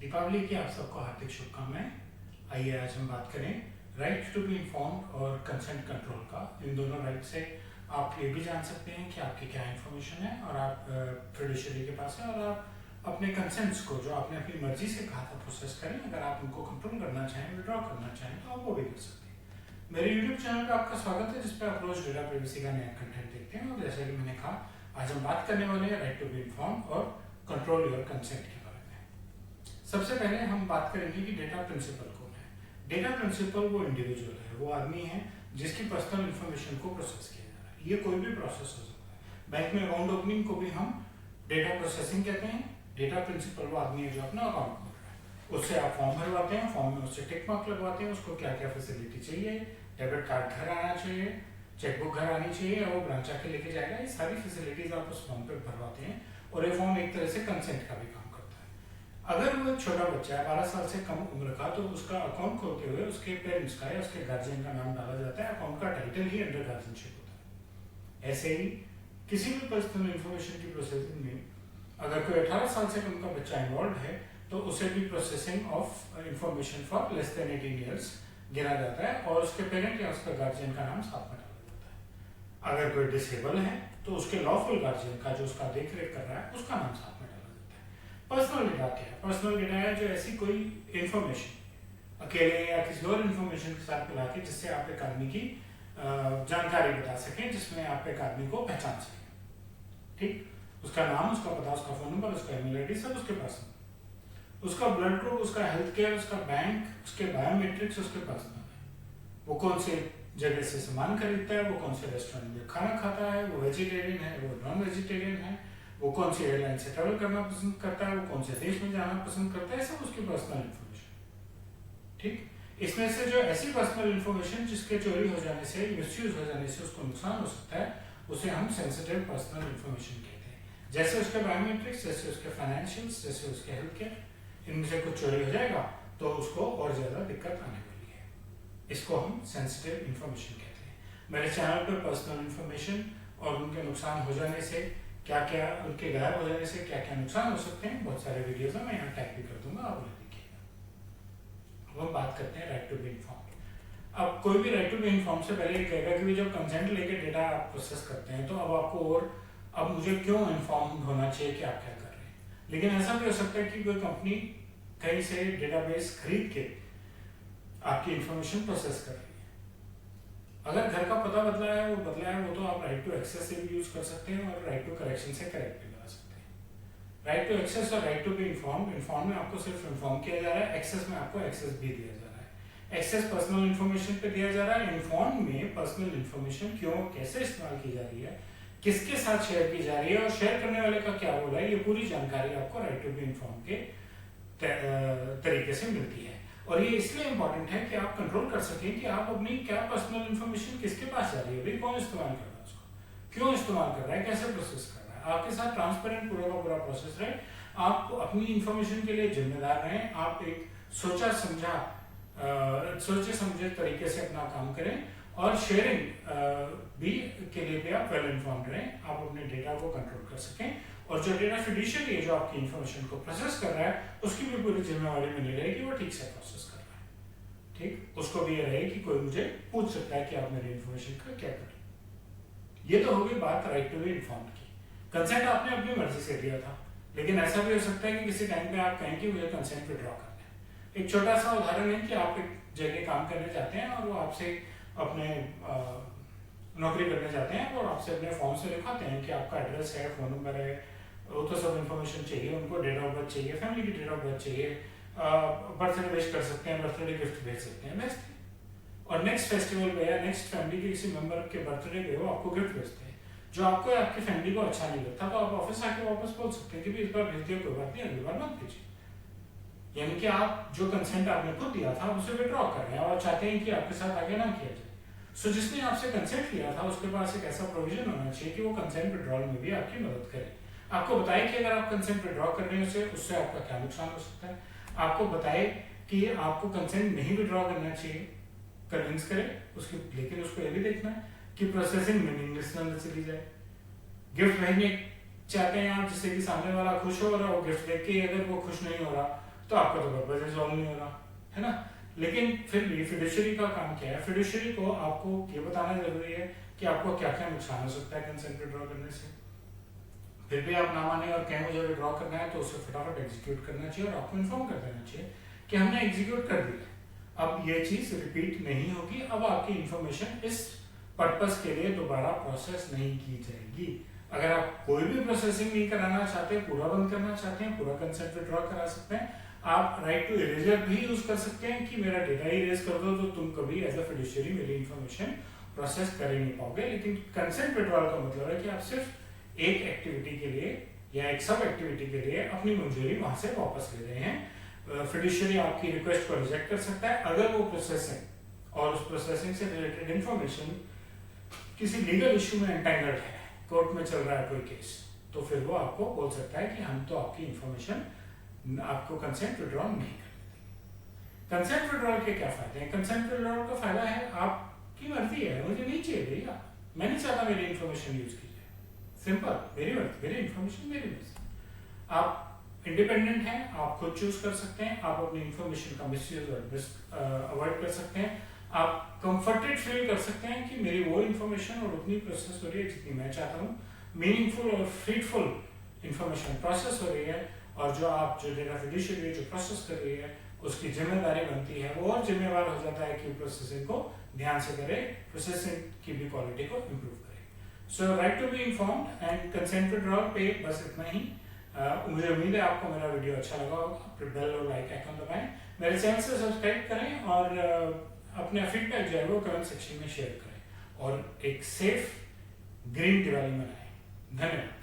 दीपावली की आप सबको हार्दिक शुभकामनाएं। आइए आज हम बात करें राइट टू बी इन्फॉर्म्ड और कंसेंट कंट्रोल का। इन दोनों राइट से आप ये भी जान सकते हैं कि आपकी क्या इन्फॉर्मेशन है और आप फिडुशियरी के पास है, और आप अपने कंसेंट्स को जो आपने अपनी मर्जी से कहा था प्रोसेस करें। अगर आप उनको कंट्रोल करना चाहें, विड्रॉ करना चाहें, तो आप वो भी कर सकते हैं। मेरे यूट्यूब चैनल पर आपका स्वागत है, जिसपे आप रोज डेटा प्राइवेसी का नया कंटेंट देखते हैं। और जैसा कि मैंने कहा, आज हम बात करने वाले हैं राइट टू बी इन्फॉर्म्ड और कंट्रोल योर कंसेंट के बारे में। सबसे पहले हम बात करेंगे कि डेटा प्रिंसिपल कौन है। डेटा प्रिंसिपल वो इंडिविजुअल है, वो आदमी है जिसकी पर्सनल इंफॉर्मेशन को प्रोसेस किया जा रहा है। ये कोई भी प्रोसेस हो सकता है। बैंक में अकाउंट ओपनिंग को भी हम डेटा प्रोसेसिंग कहते हैं। डेटा प्रिंसिपल वो आदमी है जो अपना अकाउंट खोल रहा है। उससे आप फॉर्म भरवाते हैं, फॉर्म में उससे टिक मार्क लगवाते हैं, उसको क्या क्या फैसिलिटी चाहिए, डेबिट कार्ड घर आना चाहिए, चेकबुक घर आनी चाहिए, और वो ब्रांच आके लेके जाएगा। ये सारी फैसिलिटीज आप उस फॉर्म पे भरवाते हैं, और ये फॉर्म एक तरह से कंसेंट का भी काम करता है। अगर वो एक छोटा बच्चा है 12 साल से कम उम्र का, तो उसका अकाउंट खोलते हुए उसके पेरेंट्स का या उसके गार्जियन का नाम डाला जाता है। अकाउंट का टाइटल ही अंडर गार्जियनशिप होता है। ऐसे ही किसी भी पर्सनल इंफॉर्मेशन की प्रोसेसिंग में अगर कोई 18 साल से कम का बच्चा इन्वॉल्व है, तो उसे भी processing of information for less than 18 years गिना जाता है, और उसके पेरेंट या उसका गार्जियन का नाम साथ में डाला जाता है। अगर कोई डिसेबल है, तो उसके लॉफुल गार्जियन का, जो उसका देख रेख कर रहा है, उसका नाम साथ में डाला जाता है। पर्सनल डेटा क्या है? पर्सनल डेटा है जो ऐसी कोई इंफॉर्मेशन अकेले या किसी और इंफॉर्मेशन के साथ मिला के जिससे आप एक आदमी की जानकारी बता सकें, जिसमें आप एक आदमी को पहचान सकें। ठीक, उसका नाम, उसका पता, उसका फोन नंबर, उसका ईमेल आईडी, सब उसके पास है। उसका ब्लड ग्रुप, उसका हेल्थ केयर, उसका बैंक, उसके बायोमेट्रिक्स उसके पास है। वो कौन से जगह से सामान खरीदता है, वो कौन से रेस्टोरेंट में खाना खाता है, वो वेजिटेरियन है, वो नॉन वेजिटेरियन है, वो कौन सी एयरलाइन से ट्रेवल करना पसंद करता है, वो कौन से देश में जाना पसंद करता है, सब उसकी पर्सनल इंफॉर्मेशन। ठीक, इसमें से जो ऐसी पर्सनल इंफॉर्मेशन जिसके चोरी हो जाने से, मिसयूज हो जाने से उसको नुकसान हो सकता है, उसे हम सेंसिटिव पर्सनल इंफॉर्मेशन कहते हैं। जैसे उसके बायोमेट्रिक्स, जैसे उसके फाइनेंशियल्स, जैसे उसके हेल्थ केयर, इनमें से कुछ चोरी हो जाएगा तो उसको और ज्यादा दिक्कत आने वाली है। इसको हम सेंसिटिव इंफॉर्मेशन कहते हैं। मेरे चैनल पर पर्सनल इंफॉर्मेशन और उनके नुकसान हो जाने से क्या क्या, उनके गायब हो जाने से क्या क्या नुकसान हो सकते हैं, बहुत सारे वीडियोस हैं, मैं यहाँ टैग भी कर दूंगा, आप उन्हें देखिएगा। अब हम बात करते हैं राइट टू बी इन्फॉर्म्ड। अब कोई भी राइट टू बी इन्फॉर्म्ड से पहले ये कहेगा कि जब कंसेंट लेके डेटा आप प्रोसेस करते हैं, तो अब आपको और अब मुझे क्यों इन्फॉर्म होना चाहिए कि आप क्या कर रहे हैं। लेकिन ऐसा भी हो सकता है कि कोई कंपनी कहीं से डेटाबेस खरीद के आपकी इंफॉर्मेशन प्रोसेस कर रही है। अगर घर का पता बदला है, वो तो आप राइट टू एक्सेस से भी यूज कर सकते हैं, और राइट टू करेक्शन से करेक्ट भी करा सकते हैं। राइट टू एक्सेस और right to be informed, inform में आपको सिर्फ इन्फॉर्म किया जा रहा है, एक्सेस में आपको एक्सेस भी दिया जा रहा है। एक्सेस पर्सनल इंफॉर्मेशन पे दिया जा रहा है, इन्फॉर्म में पर्सनल इंफॉर्मेशन क्यों, कैसे इस्तेमाल की जा रही है, किसके साथ शेयर की जा रही है, और शेयर करने वाले का क्या रोल है, ये पूरी जानकारी आपको राइट टू बी इन्फॉर्म के तरीके से मिलती है। और ये इसलिए इंपॉर्टेंट है कि आप कंट्रोल कर सकें कि आप अपनी क्या पर्सनल इंफॉर्मेशन किसके पास जा रही है, भाई कौन इस्तेमाल कर रहा है उसको, क्यों इस्तेमाल कर रहा है, कैसे प्रोसेस कर रहा है। आपके साथ ट्रांसपेरेंट पूरा का पूरा प्रोसेस रहे, आप अपनी इंफॉर्मेशन के लिए जिम्मेदार रहें, आप एक सोचे समझे तरीके से अपना काम करें, और शेयरिंग भी के लिए भी आप वेल इन्फॉर्म्ड रहें, आप अपने डेटा को कंट्रोल कर सकें, और जो डेटा फिडुशियरी है जो आपकी इंफॉर्मेशन को प्रोसेस कर रहा है, उसकी भी पूरी जिम्मेवारी मिली रहे कि वो ठीक से प्रोसेस कर रहा है। ठीक, उसको भी ये रहे कि कोई मुझे पूछ सकता है कि आप मेरी इंफॉर्मेशन का क्या करें। ये तो हो गई बात राइट टू बी इन्फॉर्म्ड की। कंसेंट आपने अपनी मर्जी से दिया था, लेकिन ऐसा भी हो सकता है कि किसी टाइम पे आप कहें कि मुझे कंसेंट विड्रॉ करना है। एक छोटा सा उदाहरण है कि आप एक जगह काम करने जाते हैं, और वो आपसे अपने नौकरी करने जाते हैं, और आपसे अपने फॉर्म से लिखाते हैं कि आपका एड्रेस है, फोन नंबर है, वो तो सब इन्फॉर्मेशन चाहिए उनको, डेट ऑफ बर्थ चाहिए, फैमिली की डेट ऑफ बर्थ चाहिए, बर्थडे विश कर सकते हैं, बर्थडे गिफ्ट भेज सकते हैं, भेजते हैं। और नेक्स्ट फेस्टिवल पे या नेक्स्ट फैमिली के किसी मेंबर के बर्थडे पे वो आपको गिफ्ट भेजते हैं, जो आपको आपकी फैमिली को अच्छा नहीं लगता, तो आप ऑफिस आके वापस बोल सकते हैं कि भी इस बार भेज दिया, कोई बात नहीं, अगली बार मत भेजिए। यानी कि आप जो कंसेंट आपने खुद दिया था उसे विड्रॉ कर रहे हैं, और चाहते हैं कि आपके साथ आगे ना किया जाए। सो जिसने आपसे कंसेंट लिया था उसके पास एक ऐसा प्रोविजन होना चाहिए कि वो कंसेंट विड्रॉल में भी आपकी मदद करे, आपको बताए कि अगर आप कंसेंट विड्रॉ कर रहे हैं उससे आपका क्या नुकसान हो सकता है, आपको बताए कि आपको कंसेंट नहीं विड्रॉ करना चाहिए, कन्विंस करे उसकी। लेकिन उसको ये भी देखना है कि प्रोसेसिंग मीनिंगलेस न चली जाए। गिफ्ट भेजने चाहते हैं आप जिससे कि सामने वाला खुश हो रहा हो, गिफ्ट देख के अगर वो खुश नहीं हो रहा, तो आपका तो पर्पज रिजॉल्व नहीं हो रहा है ना। लेकिन फिर भी फिडुशियरी का काम क्या है, फिडुशियरी को आपको ये बताना जरूरी है कि आपको क्या क्या नुकसान हो सकता है कंसेंट विड्रॉ करने से। फिर भी आप ना माने और कहें मुझे विड्रॉ करना है तो उसे फटाफट एग्जीक्यूट करना चाहिए और आपको इन्फॉर्म कर देना चाहिए कि हमने एग्जीक्यूट कर दिया, अब ये चीज रिपीट नहीं होगी, अब आपकी इंफॉर्मेशन इस पर्पस के लिए दोबारा प्रोसेस नहीं की जाएगी। अगर आप कोई भी प्रोसेसिंग नहीं कराना चाहते, पूरा बंद करना चाहते हैं, पूरा कंसेंट विड्रॉ करा सकते हैं। आप राइट टू इरेजर भी यूज कर सकते हैं कि मेरा डेटा इरेज कर दो, तो तुम कभी एज अ फिडुशियरी मेरी इंफॉर्मेशन प्रोसेस कर ही नहीं पाओगे। लेकिन कंसेंट विड्रॉल का मतलब है कि आप सिर्फ एक एक्टिविटी के लिए या एक सब एक्टिविटी के लिए अपनी मंजूरी वहां से वापस ले रहे हैं। फिडुशियरी आपकी रिक्वेस्ट को रिजेक्ट कर सकता है अगर वो प्रोसेसिंग और उस प्रोसेसिंग से रिलेटेड इंफॉर्मेशन किसी लीगल इश्यू में एंटेंगल्ड है, कोर्ट में चल रहा है कोई केस, तो फिर वो आपको बोल सकता है कि हम तो आपकी इंफॉर्मेशन आपको कंसेंट विड्रॉ नहीं कर। कंसेंट विड्रॉल के क्या फायदे हैं? कंसेंट विड्रॉल का फायदा है आपकी मर्जी है, मुझे नहीं चाहिए भैया, मैं नहीं चाहता मेरी इंफॉर्मेशन यूज कीजिए, सिंपल, मेरी मर्जी, मेरी इंफॉर्मेशन मेरी मर्जी। आप इंडिपेंडेंट हैं, आप खुद चूज कर सकते हैं, आप अपनी इंफॉर्मेशन का मिसयूज और अवॉइड कर सकते हैं, आप कंफर्टेड फील कर सकते हैं कि मेरी वो इंफॉर्मेशन और उतनी प्रोसेस हो रही है जितनी मैं चाहता हूँ, मीनिंगफुल और फ्रूटफुल इंफॉर्मेशन प्रोसेस हो रही है, और जो डेटा फिडुशियरी जो प्रोसेस कर रही है उसकी जिम्मेदारी बनती है, वो और जिम्मेवार हो जाता है कि प्रोसेसिंग को ध्यान से करे, प्रोसेसिंग की भी क्वालिटी को इम्प्रूव करे। So right to be informed and consent withdrawal पे बस इतना ही। मुझे उम्मीद है आपको मेरा वीडियो अच्छा लगा होगा। बेल और लाइक आइकन दबाएं, मेरे चैनल से सब्सक्राइब करें और अपने फीडबैक जो है वो कमेंट सेक्शन में शेयर करें और एक सेफ ग्रीन दिवाली मनाएं। धन्यवाद।